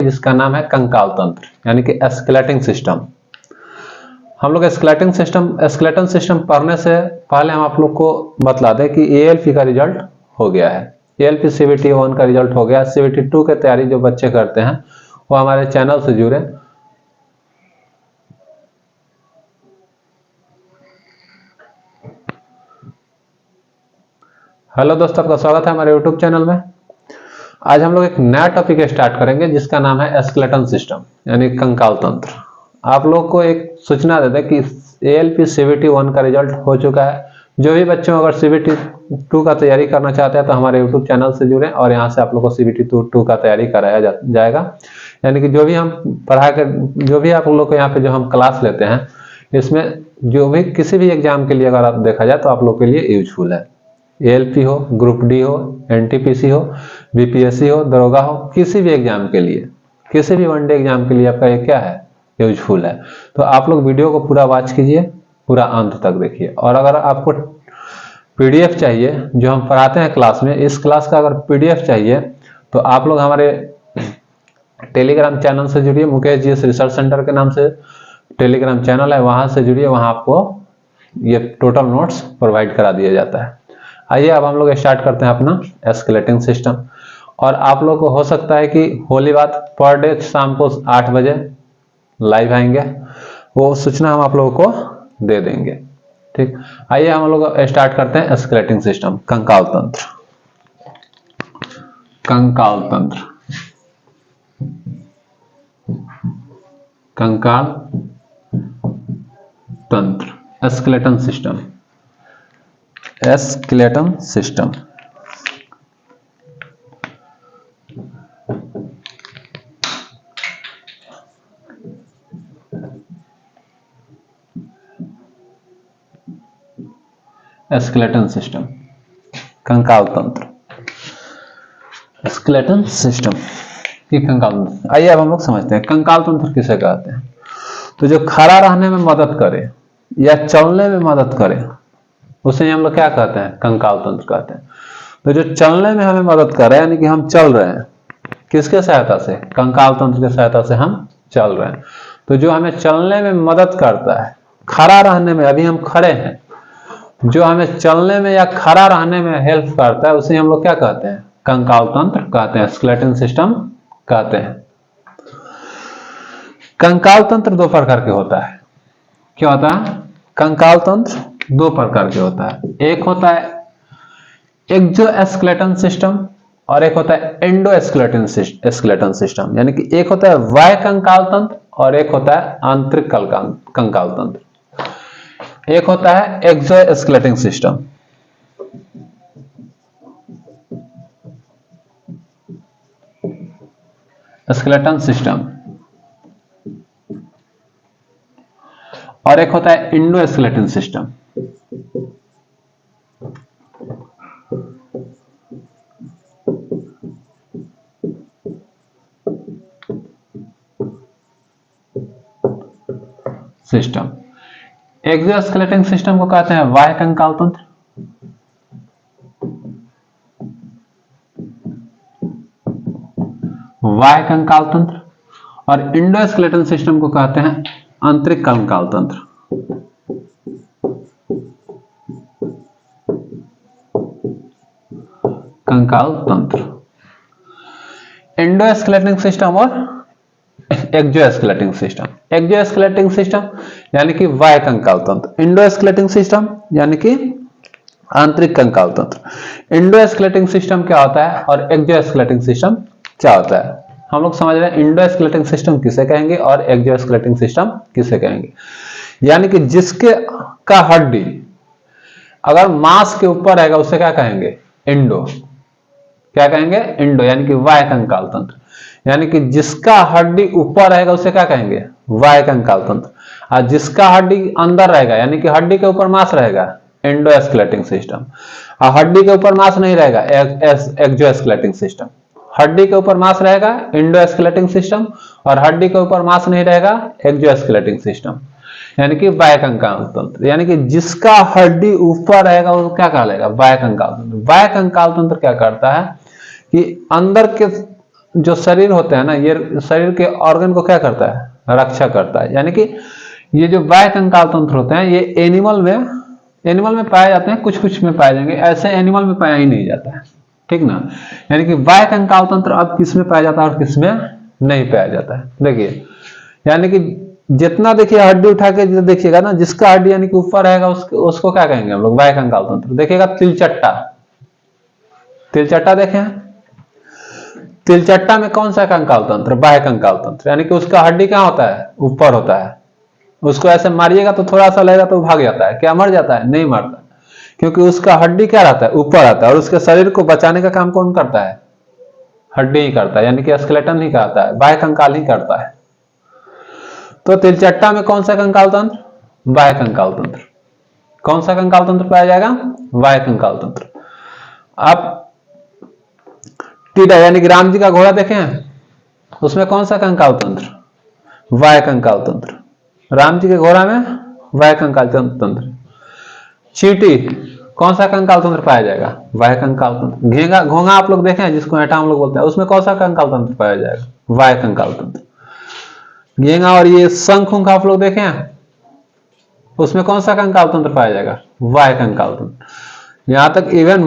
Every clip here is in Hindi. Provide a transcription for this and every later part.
जिसका नाम है कंकाल तंत्र यानी कि स्केलेटन सिस्टम। हम लोग स्केलेटन सिस्टम पढ़ने से पहले हम आप लोग को बतला दें कि एएलपी का रिजल्ट हो गया है। एएलपी सीबीटी 1 का रिजल्ट हो गया। सीबीटी 2 की तैयारी जो बच्चे करते हैं वो हमारे चैनल से जुड़े। हेलो दोस्तों, आपका स्वागत है हमारे यूट्यूब चैनल में। आज हम लोग एक नया टॉपिक स्टार्ट करेंगे जिसका नाम है स्केलेटन सिस्टम यानी कंकाल तंत्र। आप लोग को एक सूचना दे दें कि एएलपी सीबीटी 1 का रिजल्ट हो चुका है। जो भी बच्चों अगर सीबीटी 2 का तैयारी करना चाहते हैं तो हमारे यूट्यूब चैनल से जुड़ें और यहाँ से आप लोग को सीबीटी 2 का तैयारी कराया जाएगा। यानी कि जो भी हम जो भी आप लोग को यहाँ पे जो हम क्लास लेते हैं इसमें जो भी किसी भी एग्जाम के लिए अगर आप देखा जाए तो आप लोग के लिए यूजफुल है। एएलपी हो, ग्रुप डी हो, एनटीपीसी हो, बीपीएससी हो, दरोगा हो, किसी भी एग्जाम के लिए, किसी भी वनडे एग्जाम के लिए आपका ये क्या है, यूजफुल है। तो आप लोग वीडियो को पूरा वॉच कीजिए, पूरा अंत तक देखिए। और अगर आपको पीडीएफ चाहिए जो हम पढ़ाते हैं क्लास में, इस क्लास का अगर पीडीएफ चाहिए तो आप लोग हमारे टेलीग्राम चैनल से जुड़िए। मुकेश जी रिसर्च सेंटर के नाम से टेलीग्राम चैनल है, वहां से जुड़िए। वहां आपको ये टोटल नोट्स प्रोवाइड करा दिया जाता है। आइए अब हम लोग स्टार्ट करते हैं अपना स्केलेटन सिस्टम। और आप लोग को हो सकता है कि होली बात पर डे शाम को 8 बजे लाइव आएंगे, वो सूचना हम आप लोगों को दे देंगे। ठीक, आइए हम लोग स्टार्ट करते हैं स्केलेटन सिस्टम। कंकाल तंत्र, कंकाल तंत्र, कंकाल तंत्र, skeleton system, skeleton system. Skeleton system, कंकाल तंत्र, स्केलेटन सिस्टम की कंकाल तंत्र। आइए अब हम लोग समझते हैं कंकाल तंत्र किसे कहते हैं। तो जो खड़ा रहने में मदद करे या चलने में मदद करे उसे हम लोग क्या कहते हैं, कंकाल तंत्र कहते हैं। तो जो चलने में हमें मदद कर रहा है यानी कि हम चल रहे हैं, किसके सहायता से, कंकाल तंत्र की सहायता से हम चल रहे हैं। तो जो हमें चलने में मदद करता है, खड़ा रहने में, अभी हम खड़े हैं, जो हमें चलने में या खड़ा रहने में हेल्प करता है उसे हम लोग क्या कहते हैं, कंकाल तंत्र कहते हैं, स्केलेटन सिस्टम कहते हैं। कंकाल तंत्र दो प्रकार के होता है। क्या होता है, कंकाल तंत्र दो प्रकार के होता है। एक होता है एक्सोस्केलेटन सिस्टम और एक होता है एंडोस्केलेटन सिस्टम। यानी कि एक होता है बाह्य कंकाल तंत्र और एक होता है आंतरिक कंकाल तंत्र। एक होता है एक्सोस्केलेटन सिस्टम, स्केलेटन सिस्टम, और एक होता है endoskeleton system. System exoskeleton system को कहते हैं बाह्य कंकाल तंत्र, बाह्य कंकाल तंत्र, और एंडोस्केलेटन सिस्टम को कहते हैं आंतरिक कंकाल तंत्र। कंकाल तंत्र, एंडोस्केलेटन सिस्टम और एक्सोस्केलेटन सिस्टम। एक्सोस्केलेटन सिस्टम यानी कि बाह्य कंकाल तंत्र, एंडोस्केलेटन सिस्टम यानी कि आंतरिक कंकाल तंत्र। एंडोस्केलेटन सिस्टम क्या होता है और एक्सोस्केलेटन सिस्टम क्या होता है, हम लोग समझ रहे हैं। एंडोस्केलेटन सिस्टम किसे कहेंगे और एक्सोस्केलेटन सिस्टम किसे कहेंगे। यानी कि जिसके का हड्डी अगर मांस के ऊपर रहेगा उसे क्या कहेंगे, एंडो। क्या कहेंगे, एंडो, यानी कि बाह्य कंकाल तंत्र। यानी कि जिसका हड्डी ऊपर रहेगा उसे क्या कहेंगे, बाह्य कंकाल तंत्र। और जिसका हड्डी अंदर रहेगा यानी कि हड्डी के ऊपर मांस रहेगा, एंडोस्केलेटन सिस्टम। और हड्डी के ऊपर मांस नहीं रहेगा, एक्सोस्केलेटन सिस्टम। हड्डी के ऊपर मांस रहेगा एंडोस्केलेटन सिस्टम, और हड्डी के ऊपर मांस नहीं रहेगा एक्सोस्केलेटन सिस्टम, यानी कि बाह्य कंकाल तंत्र। यानी कि जिसका हड्डी ऊपर रहेगा वो क्या कहलाएगा, बाह्य कंकाल तंत्र। बाह्य कंकाल तंत्र क्या करता है कि अंदर के जो शरीर होते हैं ना, ये शरीर के ऑर्गन को क्या करता है, रक्षा करता है। यानी कि ये जो बाह्य कंकाल तंत्र होते हैं ये एनिमल में पाए जाते हैं, कुछ कुछ में पाए जाएंगे, ऐसे एनिमल में पाया ही नहीं जाता है, ठीक ना। यानी कि बाह्य कंकाल तंत्र अब किस में पाया जाता है और किस में नहीं पाया जाता है। देखिए, यानी कि जितना देखिए हड्डी उठा के देखिएगा ना, जिसका हड्डी यानी कि ऊपर रहेगा उसको क्या कहेंगे हम लोग, बाह्य कंकाल तंत्र। देखिएगा तिलचट्टा देखें, तिलचट्टा में कौन सा कंकाल तंत्र, बाह्य कंकाल तंत्र। यानी कि उसका हड्डी क्या होता है, ऊपर होता है। उसको ऐसे मारिएगा तो थोड़ा सा लगेगा तो भाग जाता है, क्या मर जाता है, नहीं मरता, क्योंकि उसका हड्डी क्या रहता है, ऊपर आता है। और उसके शरीर को बचाने का काम कौन करता है, हड्डी ही करता है, यानी कि स्केलेटन ही करता है, बाह्य कंकाल ही करता है। तो तिलचट्टा में कौन सा कंकाल तंत्र, बाह्य कंकाल तंत्र। कौन सा कंकाल तंत्र पाया जाएगा, बाह्य कंकाल तंत्र। आप टीडा यानी कि राम जी का घोड़ा देखें, उसमें कौन सा कंकाल तंत्र, बाह्य कंकाल तंत्र। राम जी के घोड़ा में बाह्य कंकाल तंत्र। चींटी कौन सा कंकाल तंत्र पाया जाएगा, बाह्य कंकाल तंत्र। घेंगा, घोंगा आप लोग देखें जिसको हेटा हम लोग बोलते हैं, उसमें कौन सा कंकाल तंत्र पाया जाएगा, बाह्य कंकाल तंत्र। घेंगा और ये शंख उंख आप लोग देखें, उसमें कौन सा कंकाल तंत्र पाया जाएगा, बाह्य कंकाल तंत्र। यहां तक इवन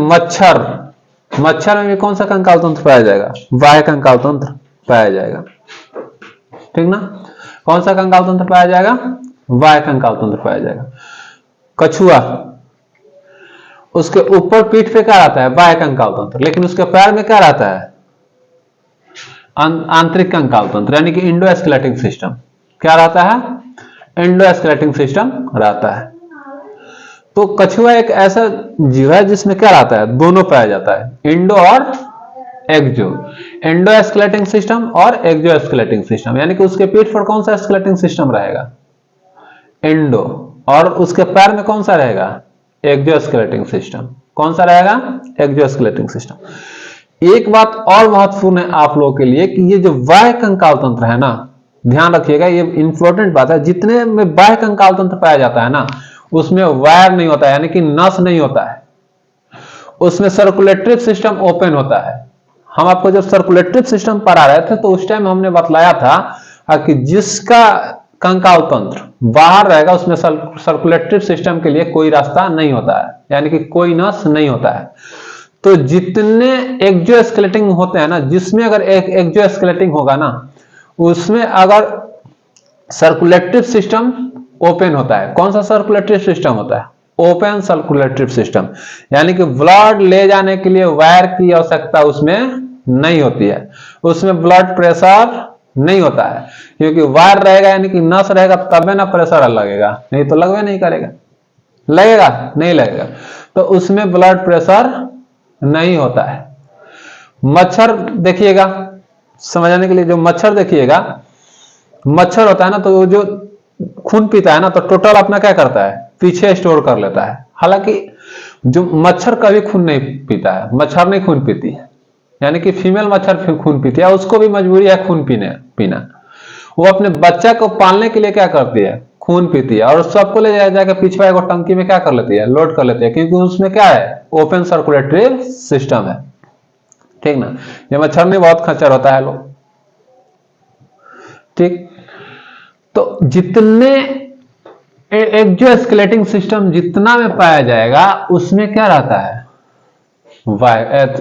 मच्छर में भी कौन सा कंकाल तंत्र पाया जाएगा, बाह्य कंकाल तंत्र पाया जाएगा, ठीक ना। कौन सा कंकाल तंत्र पाया जाएगा, बाह्य कंकाल तंत्र पाया जाएगा। कछुआ, उसके ऊपर पीठ पे क्या रहता है, बाह्य कंकाल तंत्र, लेकिन उसके पैर में क्या रहता है, आंतरिक कंकाल तंत्र, यानी कि इंडोस्केलेटिक सिस्टम। क्या रहता है, इंडोस्केलेटिक सिस्टम रहता है। तो कछुआ एक ऐसा जीव है जिसमें क्या रहता है, दोनों पाया जाता है, इंडो और एक्जो, इंडोस्केलेटिक सिस्टम और एक्जोस्केलेटिक सिस्टम। यानी कि उसके पीठ पर कौन सा स्केलेटिक सिस्टम रहेगा, इंडो, और उसके पैर में कौन सा रहेगा, एक्जोस्केलेटिक सिस्टम। कौन सा रहेगा, एक्जोस्केलेटिक सिस्टम। एक बात और महत्वपूर्ण है आप लोगों के लिए कि ये जो बाह्य कंकाल तंत्र है ना, ध्यान रखिएगा, ये इंपॉर्टेंट बात है। जितने में बाह्य कंकाल तंत्र पाया जाता है ना, उसमें वायर नहीं होता है, यानी कि नस नहीं होता है, उसमें सर्कुलेटरी सिस्टम ओपन होता है। हम आपको जब सर्कुलेटरी सिस्टम पढ़ा रहे थे तो उस टाइम हमने बतलाया था कि जिसका कंकाल तंत्र बाहर रहेगा उसमें सर्कुलेटरी सिस्टम के लिए कोई रास्ता नहीं होता है, यानी कि कोई नस नहीं होता है। तो जितने एक्जोस्केलेटिंग होते हैं ना, जिसमें अगर एक एक्जोस्केलेटिंग होगा ना, उसमें अगर सर्कुलेटरी सिस्टम ओपन होता है। कौन सा सर्कुलेटरी सिस्टम होता है, ओपन सर्कुलेटरी सिस्टम, यानी कि ब्लड ले जाने के लिए वायर की आवश्यकता उसमें नहीं होती है, उसमें ब्लड प्रेशर नहीं होता है, क्योंकि वायर रहेगा यानी कि नस रहेगा तबे ना प्रेशर लगेगा, नहीं तो लगवे नहीं करेगा, लगेगा नहीं लगेगा, तो उसमें ब्लड प्रेशर नहीं होता है। मच्छर देखिएगा, समझाने के लिए, जो मच्छर देखिएगा, मच्छर होता है ना, तो जो खून पीता है ना, तो टोटल अपना क्या करता है, पीछे स्टोर कर लेता है। हालांकि जो मच्छर कभी खून नहीं पीता है, मच्छर नहीं खून पीती है, यानी कि फीमेल मच्छर खून पीती है, उसको भी मजबूरी है खून पीना। वो अपने बच्चा को पालने के लिए क्या करती है, खून पीती है, और सबको ले जाकर पीछे एगो टंकी में क्या कर लेती है, लोड कर लेती है, क्योंकि उसमें क्या है, ओपन सर्कुलेटरी सिस्टम है, ठीक ना। ये मच्छर में बहुत खच्चर होता है लोग, ठीक। तो जितने एक्जोस्केलेटिंग सिस्टम जितना में पाया जाएगा उसमें क्या रहता है,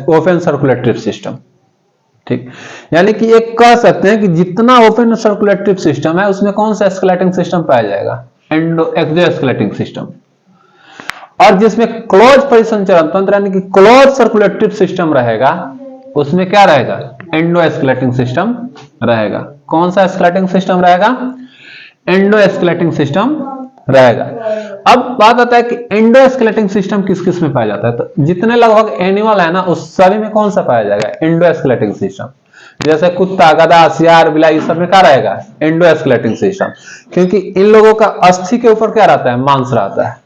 ओपन सर्कुलेटरी सिस्टम, ठीक। यानी कि एक कह सकते हैं कि जितना ओपन सर्कुलेटरी सिस्टम है उसमें कौन सा स्केलेटिंग सिस्टम पाया जाएगा, एक्जोस्केलेटिंग सिस्टम। और जिसमें क्लोज परिसंचरण तंत्र यानी कि क्लोज सर्कुलेटरी सिस्टम रहेगा उसमें क्या रहेगा, एंडोस्केलेटिंग सिस्टम रहेगा। कौन सा स्केलेटिंग सिस्टम रहेगा, एंडोस्केलेटिंग सिस्टम रहेगा। अब बात आता है कि एंडोस्केलेटिंग सिस्टम किस किस में पाया जाता है, तो जितने लगभग एनिमल है ना उस सभी में कौन सा पाया जाएगा, एंडोस्केलेटिंग सिस्टम। जैसे कुत्ता, गधा, सियार, बिलाई, सब में क्या रहेगा, एंडोस्केलेटिंग सिस्टम, क्योंकि इन लोगों का अस्थि के ऊपर क्या रहता है, मांस रहता है,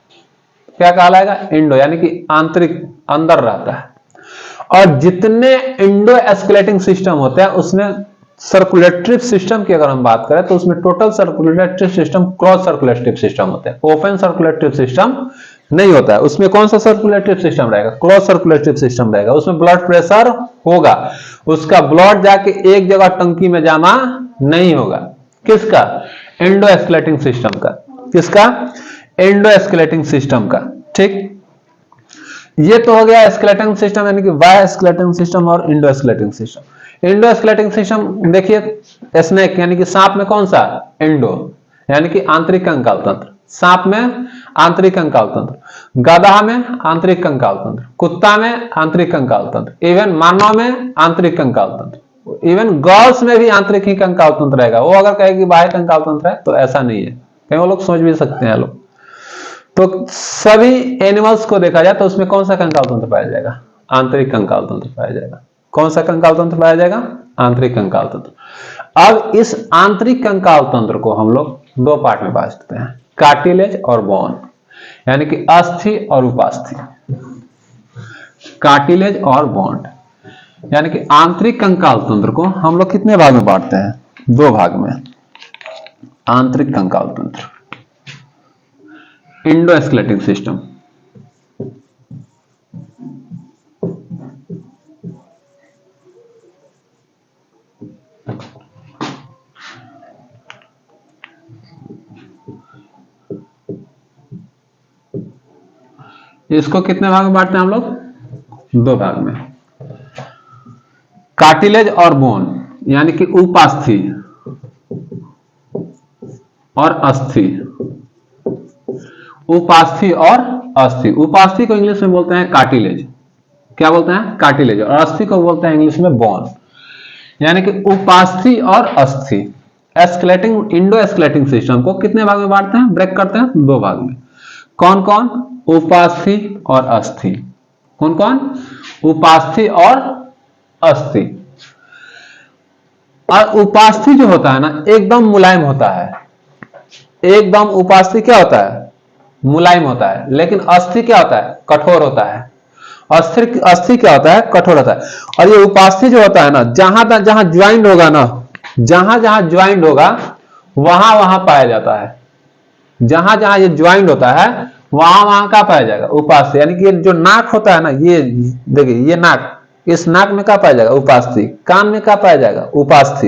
क्या कहलाएगा, एंडो, यानी कि आंतरिक, अंदर रहता है। और जितने एंडोस्केलेटिंग सिस्टम होते हैं उसमें सर्कुलेटरी सिस्टम की अगर हम बात करें तो उसमें total circulatory system, cross circulatory system होते हैं, ओपन सर्कुलेटरी सिस्टम नहीं होता है। उसमें कौन सा सर्कुलेटरी सिस्टम रहेगा? क्लोज सर्कुलेटरी सिस्टम रहेगा। उसमें ब्लड प्रेशर होगा, उसका ब्लड जाके एक जगह टंकी में जमा नहीं होगा। किसका? एंडोएस्केलेटिंग सिस्टम का। किसका? एंडोएस्केलेटिंग सिस्टम का। ठीक, ये तो हो गया एस्केलेटिंग सिस्टम, यानी कि वाई स्केलेटिंग सिस्टम और इंडोएस्केलेटिंग सिस्टम। इंडोएस्केलेटिंग सिस्टम देखिए, स्नेक यानी कि सांप में कौन सा? एंडो, यानी कि आंतरिक कंकाल तंत्र। सांप में आंतरिक कंकाल तंत्र, गधा में आंतरिक कंकाल तंत्र, कुत्ता में आंतरिक कंकाल तंत्र, इवन मानव में आंतरिक कंकाल तंत्र, इवन गर्ल्स में भी आंतरिक ही कंकाल तंत्र रहेगा। वो अगर कहे कि बाह्य कंकाल तंत्र है तो ऐसा नहीं है, कहीं वो लोग सोच भी सकते हैं लोग। तो सभी एनिमल्स को देखा जाए तो उसमें कौन सा कंकाल तंत्र पाया जाएगा? आंतरिक कंकाल तंत्र पाया जाएगा। कौन सा कंकाल तंत्र पाया जाएगा? आंतरिक कंकाल तंत्र। अब इस आंतरिक कंकाल तंत्र को हम लोग दो पार्ट में बांटते हैं, कार्टिलेज और बोन, यानी कि अस्थि और उपास्थि। कार्टिलेज और बॉन्ड, यानी कि आंतरिक कंकाल तंत्र को हम लोग कितने भाग में बांटते हैं? दो भाग में। आंतरिक कंकाल तंत्र, इंडोएस्केलेटिंग सिस्टम। इसको कितने भाग में बांटते हैं हम लोग? दो भाग में। कार्टिलेज और बोन, यानी कि उपास्थि और अस्थि। उपास्थि और अस्थि। उपास्थि को इंग्लिश में बोलते हैं कार्टिलेज। क्या बोलते हैं? कार्टिलेज। और अस्थि को बोलते हैं इंग्लिश में बोन। यानी कि उपास्थि और अस्थि एस्केलेटिंग इंडो एस्केलेटिंग सिस्टम को कितने भाग में बांटते हैं? ब्रेक करते हैं दो भाग में। कौन कौन? उपास्थि और अस्थि। कौन कौन? उपास्थि और अस्थि। और उपास्थि जो होता है ना, एकदम मुलायम होता है। एकदम उपास्थि क्या होता है? मुलायम होता है। लेकिन अस्थि क्या होता है? कठोर होता है। अस्थि क्या होता है? कठोर होता है। और ये उपास्थि जो होता है ना, जहां जहां ज्वाइंट होगा ना, जहां जहां ज्वाइंट होगा वहां वहां पाया जाता है। जहां जहां ये ज्वाइंट होता है वहां वहां का पाया जाएगा? उपास्थि। यानी कि जो नाक होता है ना, ये देखिए, ये नाक, इस नाक में क्या पाया जाएगा? उपास्थि। कान में क्या पाया जाएगा? उपास्थि।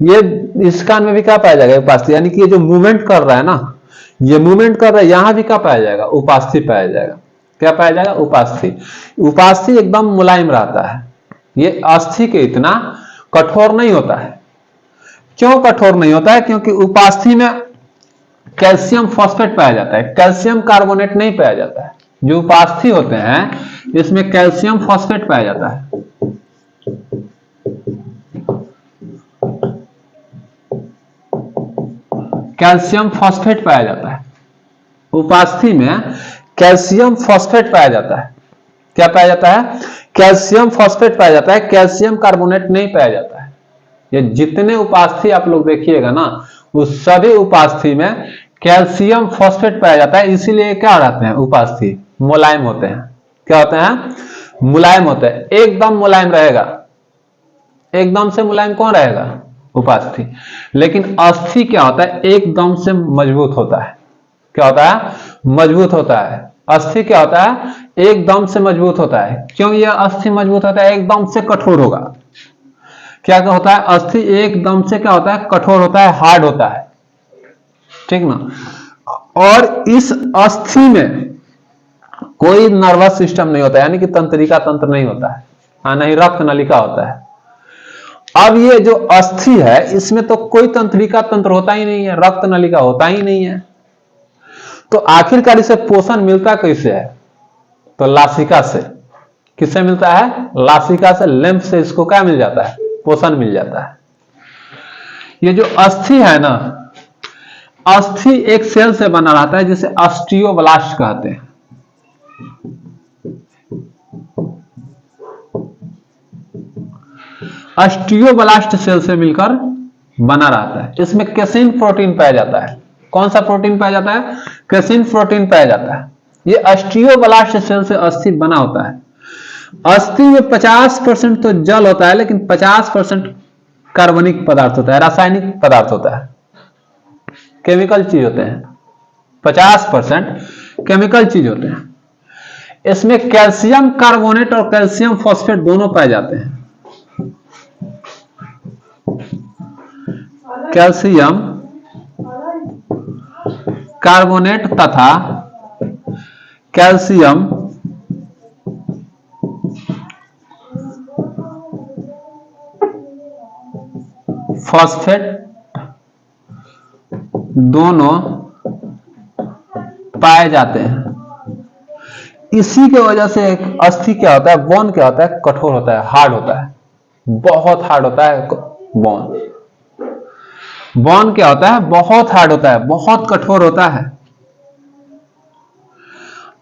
ये इस कान में भी क्या पाया जाएगा? उपास्थि। यानी कि ये जो मूवमेंट कर रहा है ना, ये मूवमेंट कर रहा है, यहां भी क्या पाया जाएगा? उपास्थि पाया जाएगा। क्या पाया जाएगा? उपास्थि। उपास्थि एकदम मुलायम रहता है। ये अस्थि के इतना कठोर नहीं होता है। क्यों कठोर नहीं होता है? क्योंकि उपास्थि में कैल्शियम फॉस्फेट पाया जाता है, कैल्शियम कार्बोनेट नहीं पाया जाता है। जो उपास्थि होते हैं इसमें कैल्शियम फॉस्फेट पाया जाता है। कैल्शियम फॉस्फेट पाया जाता है। उपास्थि में कैल्शियम फॉस्फेट पाया जाता है। क्या पाया जाता है? कैल्शियम फॉस्फेट पाया जाता है, कैल्शियम कार्बोनेट नहीं पाया जाता है। ये जितने उपास्थि आप लोग देखिएगा ना, उस सभी उपास्थि में कैल्शियम फॉस्फेट पाया जाता है। इसीलिए क्या रहते हैं? उपास्थि मुलायम होते हैं। क्या होते हैं? मुलायम होते हैं। एकदम मुलायम रहेगा। एकदम से मुलायम कौन रहेगा? उपास्थि। लेकिन अस्थि क्या होता है? एकदम से मजबूत होता है। क्या होता है? मजबूत होता है। अस्थि क्या होता है? एकदम से मजबूत होता है। क्यों यह अस्थि मजबूत होता है? एकदम से कठोर होगा। क्या होता है? अस्थि एकदम से क्या होता है? कठोर होता है, हार्ड होता है। ठीक ना? और इस अस्थि में कोई नर्वस सिस्टम नहीं होता, यानी कि तंत्रिका तंत्र नहीं होता है, ना ही रक्त नलिका होता है। अब ये जो अस्थि है इसमें तो कोई तंत्रिका तंत्र होता ही नहीं है, रक्त नलिका होता ही नहीं है। तो आखिरकार इसे पोषण मिलता कैसे है? तो लासिका से। किससे मिलता है? लासिका से, लिम्फ से इसको क्या मिल जाता है? पोषण मिल जाता है। ये जो अस्थि है ना, अस्थि एक सेल से बना रहता है जिसे ऑस्टियोब्लास्ट कहते हैं। ऑस्टियोब्लास्ट सेल से मिलकर बना रहता है। इसमें कैसिन प्रोटीन पाया जाता है। कौन सा प्रोटीन पाया जाता है? कैसिन प्रोटीन पाया जाता है। ये ऑस्टियोब्लास्ट सेल से अस्थि बना होता है। अस्थि में 50% तो जल होता है, लेकिन 50% कार्बनिक पदार्थ होता है, रासायनिक पदार्थ होता है, केमिकल चीज होते हैं। 50% केमिकल चीज होते हैं। इसमें कैल्शियम कार्बोनेट और कैल्शियम फॉस्फेट दोनों पाए जाते हैं। कैल्शियम कार्बोनेट तथा कैल्शियम फॉस्फेट दोनों पाए जाते हैं। इसी के वजह से एक अस्थि क्या होता है, बोन क्या होता है, कठोर होता है, हार्ड होता है, बहुत हार्ड होता है। बोन बोन क्या होता है, बहुत हार्ड होता है, बहुत कठोर होता है।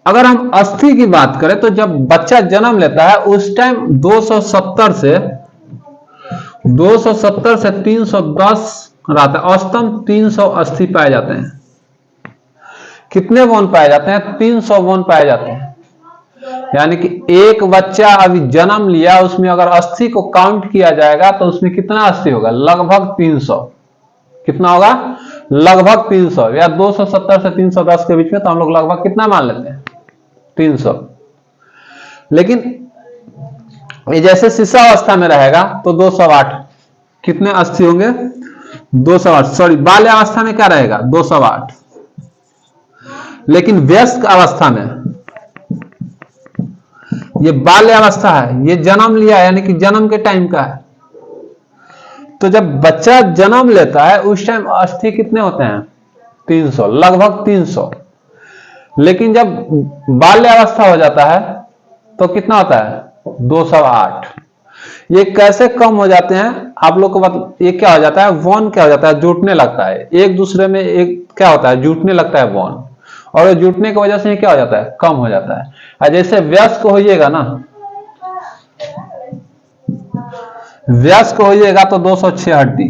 अगर हम अस्थि की बात करें तो जब बच्चा जन्म लेता है उस टाइम 270 से 310 रहता है, औसतन 300 अस्थि पाए जाते हैं। कितने बोन पाए जाते हैं, 300 बोन पाए जाते हैं। यानी कि एक बच्चा अभी जन्म लिया, उसमें अगर अस्थि को काउंट किया जाएगा तो उसमें कितना अस्थि होगा, लगभग 300। कितना होगा, लगभग 300, या 270 से 310 के बीच में, तो हम लोग लगभग कितना मान लेते हैं, 300। लेकिन ये जैसे शिशु अवस्था में रहेगा तो 208। कितने अस्थि होंगे, 208। सॉरी, बाल्यावस्था में क्या रहेगा, 208। लेकिन वयस्क अवस्था में, ये बाल्यावस्था है, ये जन्म लिया यानी कि जन्म के टाइम का है, तो जब बच्चा जन्म लेता है उस टाइम अस्थि कितने होते हैं, 300, लगभग 300। लेकिन जब बाल्यावस्था हो जाता है तो कितना होता है, 208। ये कैसे कम हो जाते हैं आप लोग को ये क्या हो जाता है, वॉन क्या हो जाता है, जुटने लगता है एक दूसरे में, एक क्या होता है, जुटने लगता है वॉन, और जुटने की वजह से क्या हो जाता है, कम हो जाता है। और जैसे वयस्क होइएगा ना, वयस्क होइएगा तो 206 हड्डी,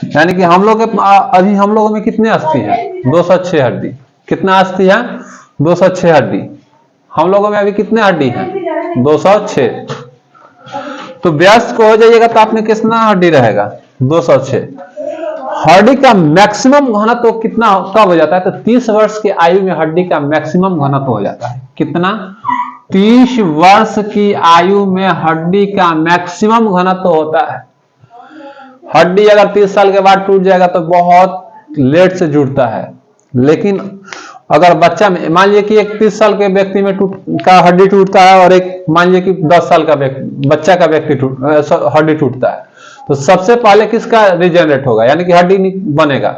यानी कि हम लोग अभी हम लोगों में कितने अस्थि हैं, 206 हड्डी। कितना अस्थि है, 206 हड्डी। हम लोगों में अभी कितने हड्डी हैं, 206। तो वयस्क हो जाइएगा तो आपने कितना हड्डी रहेगा, 206। हड्डी का मैक्सिमम घनत्व तो कितना कब हो जाता है, तो 30 वर्ष की आयु में हड्डी का मैक्सिमम घनत्व हो जाता है। कितना, 30 वर्ष की आयु में हड्डी का मैक्सिमम घनत्व होता है। हड्डी अगर 30 साल के बाद टूट जाएगा तो बहुत लेट से जुड़ता है। लेकिन अगर बच्चा में, मान लीजिए कि एक 30 साल के व्यक्ति में का हड्डी टूटता है, और एक मान लीजिए कि 10 साल का बच्चा का व्यक्ति हड्डी टूटता है, तो सबसे पहले किसका रिजेनरेट होगा, यानी कि हड्डी बनेगा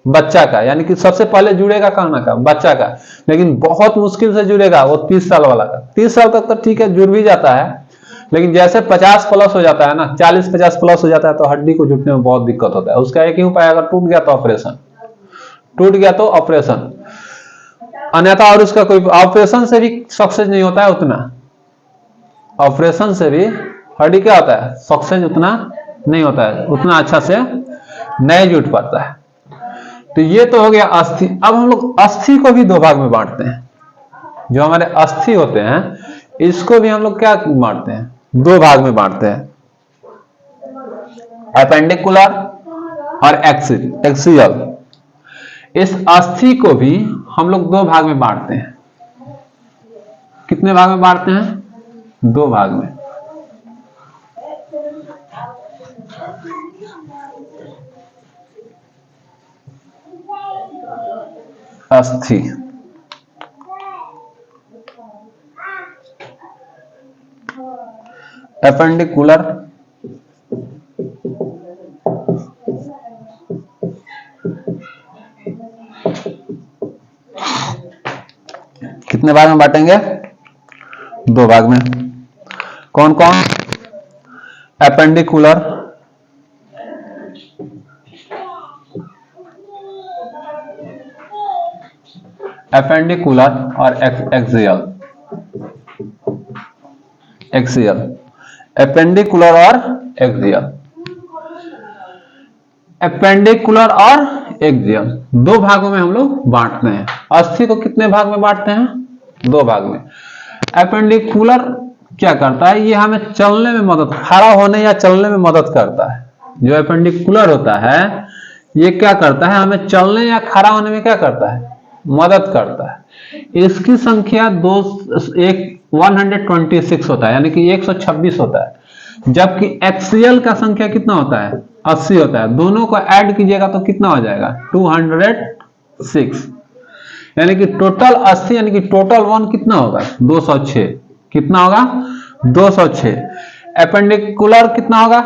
बच्चा का, यानी कि सबसे पहले जुड़ेगा कहना का, बच्चा का। लेकिन बहुत मुश्किल से जुड़ेगा वो 30 साल वाला का। 30 साल तक तो ठीक है, जुड़ भी जाता है, लेकिन जैसे 50 प्लस हो जाता है ना, 40-50 प्लस हो जाता है, तो हड्डी को जुटने में बहुत दिक्कत होता है। उसका एक ही उपाय, अगर टूट गया तो ऑपरेशन, टूट गया तो ऑपरेशन, अन्यथा और उसका कोई ऑपरेशन से भी सक्सेस नहीं होता है उतना। ऑपरेशन से भी हड्डी क्या होता है, सक्सेस उतना नहीं होता है, उतना अच्छा से नहीं जुट पाता है। तो ये तो हो गया अस्थि। अब हम लोग अस्थि को भी दो भाग में बांटते हैं। जो हमारे अस्थि होते हैं इसको भी हम लोग क्या बांटते हैं, दो भाग में बांटते हैं, एपेंडिकुलर और एक्सियल। इस अस्थि को भी हम लोग दो भाग में बांटते हैं। कितने भाग में बांटते हैं, दो भाग में। अस्थि एपेंडिकुलर कितने भाग में बांटेंगे, दो भाग में। कौन कौन, एपेंडिकुलर और एक्सियल। एपेंडिकुलर और एक्सियल, एपेंडिकुलर और एक्सियल दो भागों में हम लोग बांटते हैं। अस्थि को कितने भाग में बांटते हैं, दो भाग में। एपेंडिकुलर क्या करता है, ये हमें चलने में मदद, खड़ा होने या चलने में मदद करता है। जो एपेंडिकुलर होता है ये क्या करता है, हमें चलने या खड़ा होने में क्या करता है, मदद करता है। इसकी संख्या 126 होता है, यानी कि 126 होता है, जबकि एक्सीएल का संख्या कितना होता है? 80 होता है। दोनों को ऐड कीजिएगा तो कितना हो जाएगा? 206, यानी कि टोटल 80, यानी कि टोटल 1 कितना होगा? 206। कितना होगा? 206। एपेंडिकुलर कितना होगा?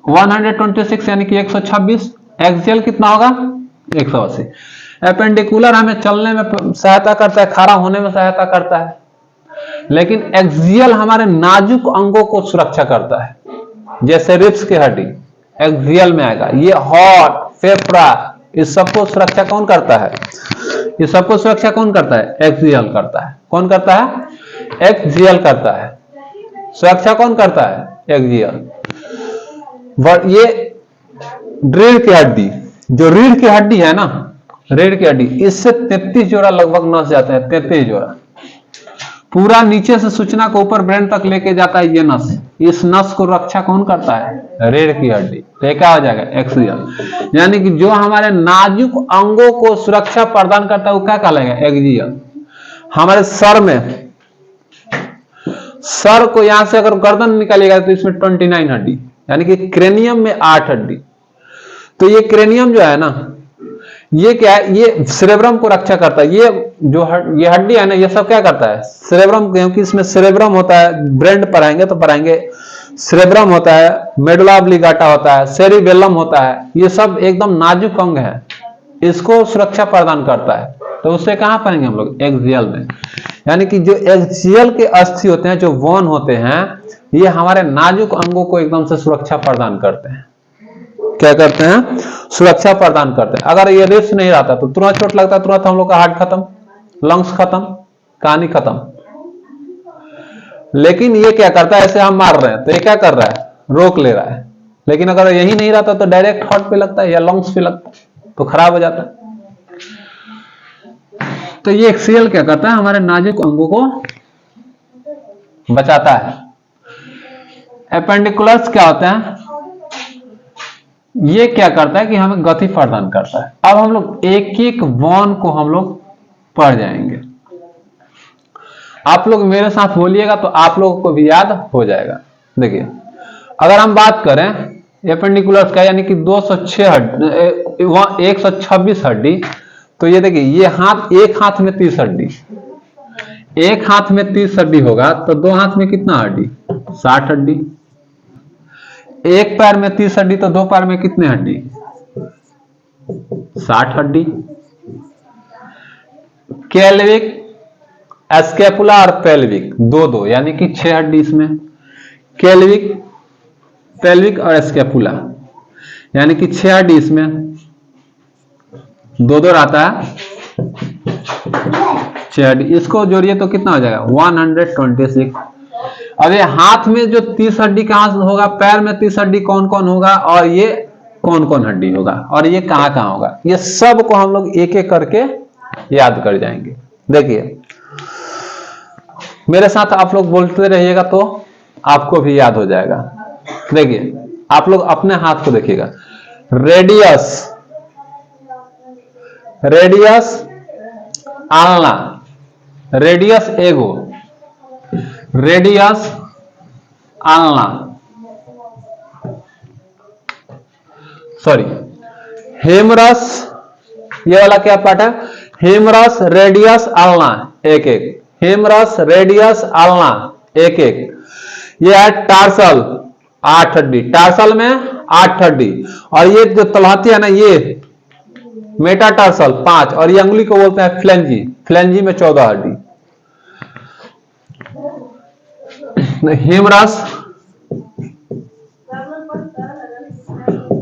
126 यानी कि 126। एक्सियल कितना होगा? 180। एपेंडिकुलर हमें चलने में सहायता करता है, खड़ा होने में सहायता करता है, लेकिन एक्सियल हमारे नाजुक अंगों को सुरक्षा करता है, जैसे रिब्स की हड्डी एक्सियल में आएगा। ये हार्ट, फेफड़ा, इस सबको सुरक्षा कौन करता है? इस सबको सुरक्षा कौन करता है? एक्सियल करता है। कौन करता है? एक्सियल करता है। सुरक्षा कौन करता है? एक्सियल। ये रीढ़ की हड्डी, जो रीढ़ की हड्डी है ना, रीढ़ की हड्डी, इससे 33 जोड़ा लगभग नस जाते हैं। 33 जोड़ा पूरा नीचे से सूचना को ऊपर ब्रेन तक लेके जाता है ये नस। इस नस को रक्षा कौन करता है? रीढ़ की हड्डी। तो क्या हो जाएगा? एक्सियल। यानी कि जो हमारे नाजुक अंगों को सुरक्षा प्रदान करता है वो क्या कहलाएगा? एक्सियल। हमारे सर में, सर को यहां से अगर गर्दन निकालिएगा तो इसमें 29 हड्डी, यानी कि क्रेनियम में 8 हड्डी। तो ये क्रेनियम जो है ना, ये क्या है? ये सेरेब्रम को रक्षा करता है। ये जो ये हड्डी है ना, ये सब क्या करता है? सेरेब्रम, क्योंकि इसमें सेरेब्रम होता है। ब्रेन पढ़ाएंगे तो पढ़ाएंगे। सेरेब्रम होता है, मेडुला ऑब्लिगाटा होता है, सेरिबेलम होता है। ये सब एकदम नाजुक अंग है, इसको सुरक्षा प्रदान करता है। तो उससे कहां पढ़ेंगे हम लोग? एक्सियल में। यानी कि जो एक्सियल के अस्थि होते हैं, जो बोन होते हैं, ये हमारे नाजुक अंगों को एकदम से सुरक्षा प्रदान करते हैं। क्या करते हैं? सुरक्षा प्रदान करते हैं। अगर ये रिब्स नहीं रहता तो तुरंत चोट लगता, तुरंत हम लोग का हार्ट खत्म, लंग्स खत्म, कहानी खत्म। लेकिन ये क्या करता है? ऐसे हम मार रहे हैं तो ये क्या कर रहा है? रोक ले रहा है। लेकिन अगर यही नहीं रहता तो डायरेक्ट हार्ट पे लगता है या लंग्स पे लगता है, तो खराब हो जाता है। तो ये एक्सियल क्या करता है? हमारे नाजुक अंगों को बचाता है। एपेंडिकुलर्स क्या होते हैं? ये क्या करता है कि हमें गति प्रदान करता है। अब हम लोग एक एक बोन को हम लोग पढ़ जाएंगे। आप लोग मेरे साथ बोलिएगा तो आप लोगों को भी याद हो जाएगा। देखिए, अगर हम बात करें एपेंडिकुलर्स का, यानी कि 206 हड्डी, 126 हड्डी, तो ये देखिए, ये हाथ, एक हाथ में 30 हड्डी, एक हाथ में 30 हड्डी होगा तो दो हाथ में कितना हड्डी? 60 हड्डी। एक पैर में 30 हड्डी तो दो पैर में कितने हड्डी? 60 हड्डी। कैल्विक, एस्केपुला और पेल्विक, दो, यानी कि 6 हड्डी इसमें। कैल्विक, पेल्विक और एस्केपुला, यानी कि 6 हड्डी इसमें, दो रहता है, 6 हड्डी। इसको जोड़िए तो कितना हो जाएगा? 126। अब ये हाथ में जो 30 हड्डी कहां होगा? पैर में 30 हड्डी कौन कौन होगा? और ये कौन कौन हड्डी होगा? और ये कहां कहां होगा? ये सब को हम लोग एक एक करके याद कर जाएंगे। देखिए, मेरे साथ आप लोग बोलते रहिएगा तो आपको भी याद हो जाएगा। देखिए, आप लोग अपने हाथ को देखिएगा। रेडियस, रेडियस आल्ना, रेडियस एगो, रेडियस आल्ना, सॉरी, हेमरस, ये वाला क्या पार्ट है? हेमरस, रेडियस, आल्ना, एक एक। हेमरस, रेडियस, आल्ना, एक एक। ये है टार्सल, 8 हड्डी, टार्सल में 8 हड्डी। और ये जो तलहटी है ना, ये मेटाटार्सल 5, और ये अंगुली को बोलते हैं फ्लेंजी, फ्लेंजी में 14 हड्डी। Humerus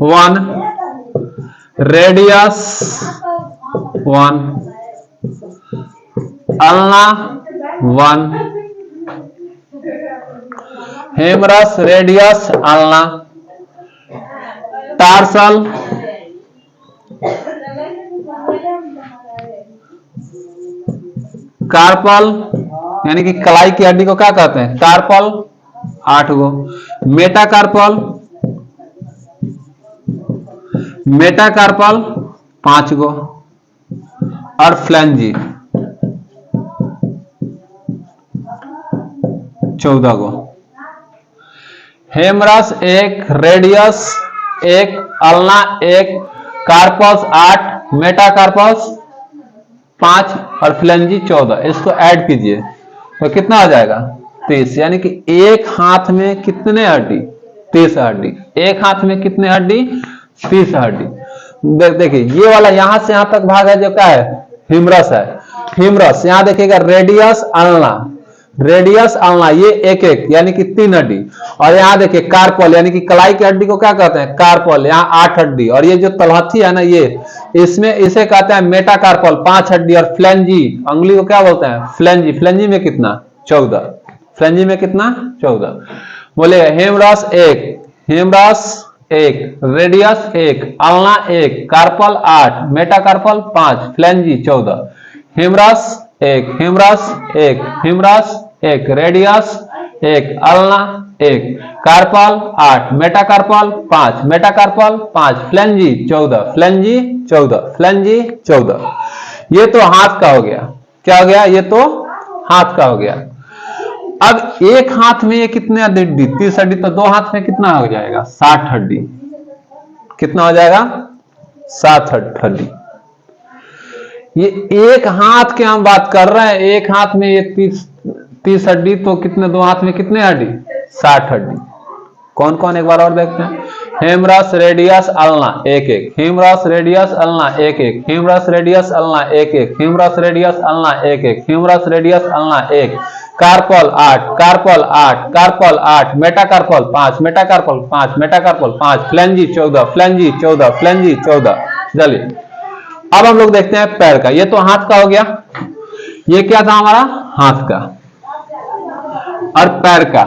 1, radius 1, ulna 1, humerus, radius, ulna, tarsal, carpal, यानी कि कलाई की हड्डी को क्या कहते हैं? कार्पल, 8 गो। मेटाकार्पल, मेटाकार्पल 5 गो। और फ्लैंजी 14 गो। Humerus 1, radius 1, ulna 1, carpus 8, metacarpus 5 और फ्लैंजी 14। इसको ऐड कीजिए तो कितना हो जाएगा 30। यानी कि एक हाथ में कितने हड्डी 30 हड्डी। एक हाथ में कितने हड्डी 30 हड्डी। देखिए ये वाला यहां से यहां तक भाग है जो क्या है हिमरस है। हिमरस यहां देखिएगा रेडियस अल्ना, रेडियस अल्ना ये एक एक यानी कि 3 हड्डी। और यहां देखिए कार्पल यानी कि कलाई की हड्डी को क्या कहते हैं कार्पल, यहां 8 हड्डी। और ये जो तलहथी है ना ये इसमें इसे कहते हैं मेटाकार्पल 5 हड्डी। और फ्लैंजी अंगुली को क्या बोलते हैं फ्लैंजी। फ्लैंजी में कितना 14। फ्लैंजी में कितना 14। बोले humerus 1, humerus 1, radius 1, ulna 1, carpal 8, metacarpal 5, phalanges 14। Humerus 1, humerus 1, humerus 1, radius 1, ulna 1, carpal 8, metacarpal 5, metacarpal 5, phalanges 14, phalanges 14, phalanges 14। ये तो हाथ का हो गया। क्या हो गया ये तो हाथ का हो गया। अब एक हाथ में ये कितने हड्डी 30 हड्डी, तो दो हाथ में कितना हो जाएगा 60 हड्डी। कितना हो जाएगा 60 हड्डी। ये एक हाथ की हम बात कर रहे हैं। एक हाथ में ये 30 हड्डी, तो कितने दो हाथ में कितने हड्डी 60 हड्डी। कौन कौन एक बार और देखते हैं। Humerus radius ulna 1 1, humerus radius ulna 1 1, humerus radius ulna 1 1, humerus radius ulna 1 1, humerus radius ulna 1, carpal 8, carpal 8, carpal 8, metacarpal 5, metacarpal 5, metacarpal 5, phalanges 14, phalanges 14, phalanges 14। चलिए अब हम लोग देखते हैं पैर का। ये तो हाथ का हो गया। ये क्या था हमारा हाथ का। और पैर का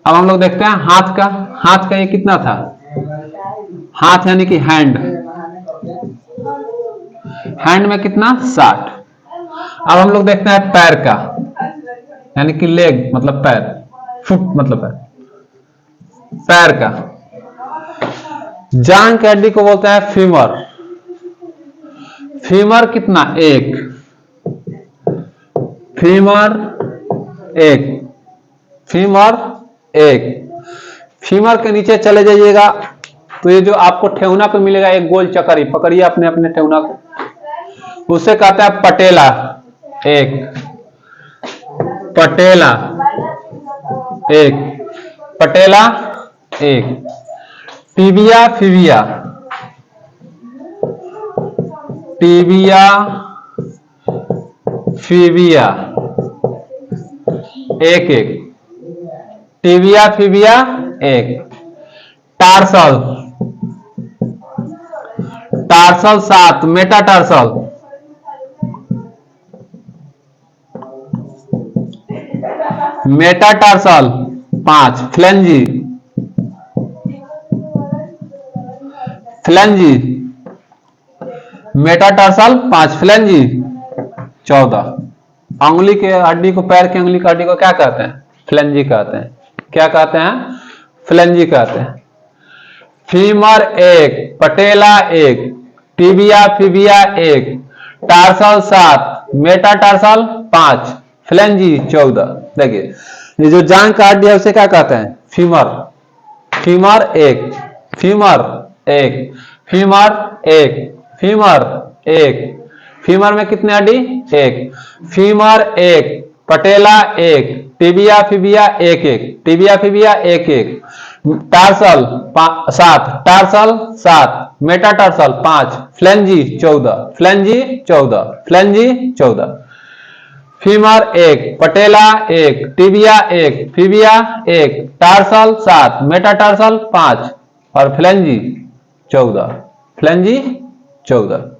अब हम लोग देखते हैं हाथ का। हाथ का ये कितना था हाथ यानी कि हैंड, हैंड में कितना 60। अब हम लोग देखते हैं पैर का यानी कि लेग मतलब पैर, फुट मतलब पैर। पैर का जांघ की हड्डी को बोलते हैं फीमर। फीमर कितना 1, फीमर 1, फीमर 1। फीमर के नीचे चले जाइएगा तो ये जो आपको ठेहुना पे मिलेगा एक गोल चक्कर, पकड़िए अपने अपने ठेहुना को, उसे कहते हैं patella 1, patella 1, patella 1। Tibia fibula, tibia fibula 1 1, tibia fibula 1। Tarsal, tarsal 7, metatarsal, metatarsal 5, phalanges, phalanges, metatarsal 5, phalanges 14। अंगुली के हड्डी को, पैर की अंगुली की हड्डी को क्या कहते हैं फ्लैंजी कहते हैं। क्या कहते हैं फ्लैंजी कहते हैं। Femur 1, patella 1, tibia fibula 1, tarsal 7, metatarsal 5, phalanges 14। देखिए ये जो जांघ का हड्डी है उसे क्या कहते हैं femur. Femur 1, femur 1, femur 1, femur 1। Femur में कितने हड्डी 1, femur 1, patella 1, tibia fibula 1 1, tibia fibula 1 1, tarsal 7, tarsal 7, metatarsal 5, phalanges 14, phalanges 14, phalanges 14। Femur 1, patella 1, tibia 1, fibula 1, tarsal 7, metatarsal 5 और फ्लैंजी 14, फ्लैंजी 14।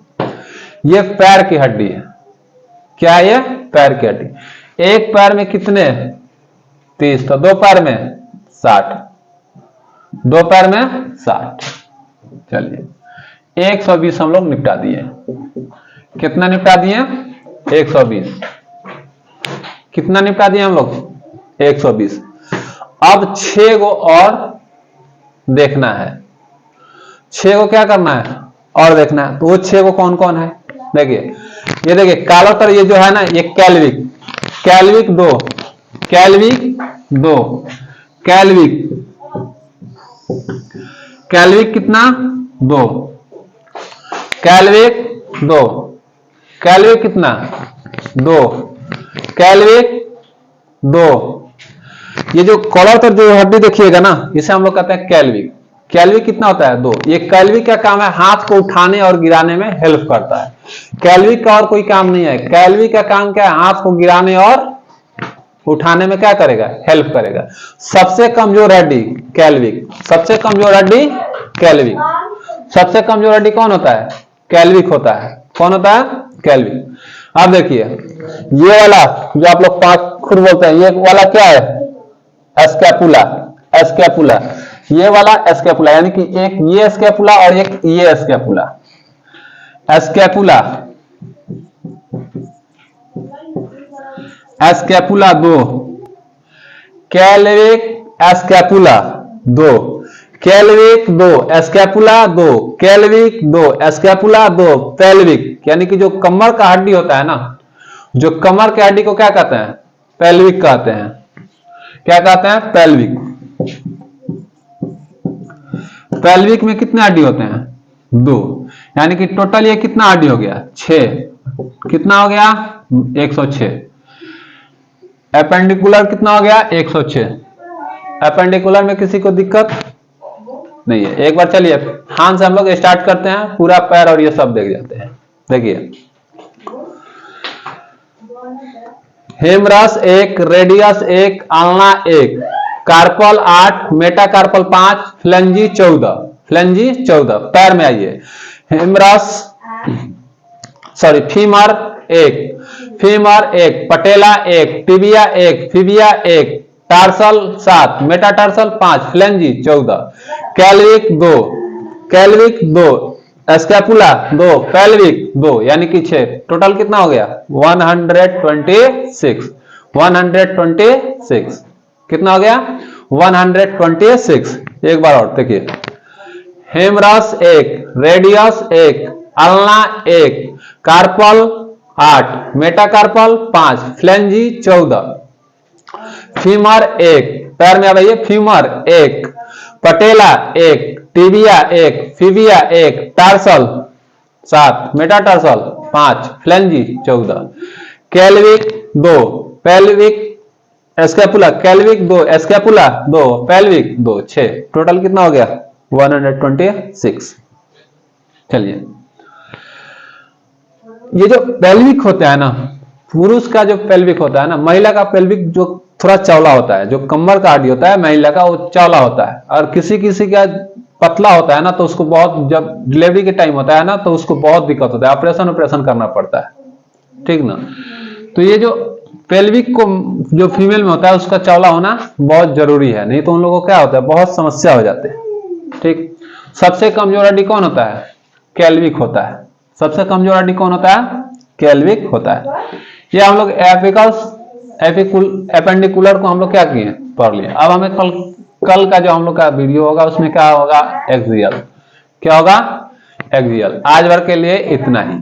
ये पैर की हड्डी है। क्या है ये पैर की हड्डी। एक पैर में कितने 30, तो दो पैर में 60, दो पैर में 60। चलिए 120 हम लोग निपटा दिए। कितना निपटा दिए 120। कितना निपटा दिए हम लोग 120। अब 6 गो और देखना है। 6 को क्या करना है और देखना है। तो वो 6 को कौन कौन है देखिए, ये देखिए काला उत्तर ये जो है ना, ये कैल्विक, कैल्विक 2, कैल्विक 2, कैल्विक, कैल्विक कितना 2, कैल्विक 2, कैल्विक कितना 2, कैल्विक 2। ये जो कॉलर पर जो हड्डी देखिएगा ना, इसे हम लोग कहते हैं कैल्विक। कैल्विक कितना होता है 2। ये कैल्विक का काम है हाथ को उठाने और गिराने में हेल्प करता है। कैल्विक का और कोई काम नहीं है। कैल्विक का काम क्या है, हाथ को गिराने और उठाने में क्या करेगा, हेल्प करेगा। सबसे कमजोर हड्डी कैल्विक, सबसे कमजोर हड्डी कैल्विक। सबसे कमजोर हड्डी कौन होता है, कैल्विक होता है। कौन होता है, कैल्विक। अब देखिए ये वाला जो आप लोग 5 खुद बोलते हैं, ये वाला क्या है, एस्कैपुला, एस्कैपुला। ये वाला एस्कैपुला, यानी कि एक ये एस्कैपुला और एक ये एस्कैपुला। एस्कैपुला, एस्कैपुला 2, कैल्विक एस्कैपुला 2, कैल्विक 2, एस्कैपुला 2, कैल्विक 2, एस्कैपुला 2, पेल्विक। यानी कि जो कमर का हड्डी होता है ना, जो कमर के हड्डी को क्या कहते हैं, पेल्विक कहते हैं। क्या कहते हैं, पेल्विक। पेल्विक में कितने हड्डी होते हैं, 2। यानी कि टोटल ये कितना हड्डी हो गया, 6। कितना हो गया, 106। एपेंडिकुलर कितना हो गया, 106। एपेंडिकुलर में किसी को दिक्कत नहीं है। एक बार चलिए हाथ से हम लोग स्टार्ट करते हैं, पूरा पैर और ये सब देख जाते हैं। देखिए humerus 1, radius 1, ulna 1, carpal 8, metacarpal 5, phalanges 14, फ्लेंजी 14। पैर में आइए, हेमरस sorry femur 1, femur 1, patella 1, tibia 1, fibula 1, tarsal 7, metatarsal 5, phalanges 14, clavicle 2, कैल्विक 2, scapula 2, pelvic 2, यानी कि 6। टोटल कितना हो गया, 126, 126। कितना हो गया, 126। एक बार और देखिए, humerus 1, radius 1, ulna 1, carpal 8, metacarpal 5, phalanges 14, femur 1, पैर में आइए, femur 1, patella 1, tibia 1, fibula 1, tarsal 7, metatarsal 5, phalanges 14, clavicle 2, pelvic scapula, clavicle 2, scapula 2, pelvic 2, 6। Total कितना हो गया, 126। चलिए ये जो पेल्विक होता है ना, पुरुष का जो पेल्विक होता है ना, महिला का पेल्विक जो थोड़ा चौड़ा होता है। जो कमर का हड्डी होता है महिला का, वो चौड़ा होता है। और किसी किसी का पतला होता है ना, तो उसको बहुत, जब डिलीवरी के टाइम होता है ना, तो उसको बहुत दिक्कत होता है, ऑपरेशन करना पड़ता है, ठीक ना। तो ये जो पेल्विक को जो फीमेल में होता है, उसका चौड़ा होना बहुत जरूरी है, नहीं तो उन लोगों को क्या होता है, बहुत समस्या हो जाते हैं, ठीक। सबसे कमजोर हड्डी कौन होता है, कैल्विक होता है। सबसे कमजोर हड्डी कौन होता है, कैल्विक होता है। ये हम लोग एपेंडिकुलर को हम लोग क्या किए, पढ़ लिए। अब हमें कल का जो हम लोग का वीडियो होगा, उसमें क्या होगा, एक्सियल। क्या होगा, एक्सियल। आज भर के लिए इतना ही।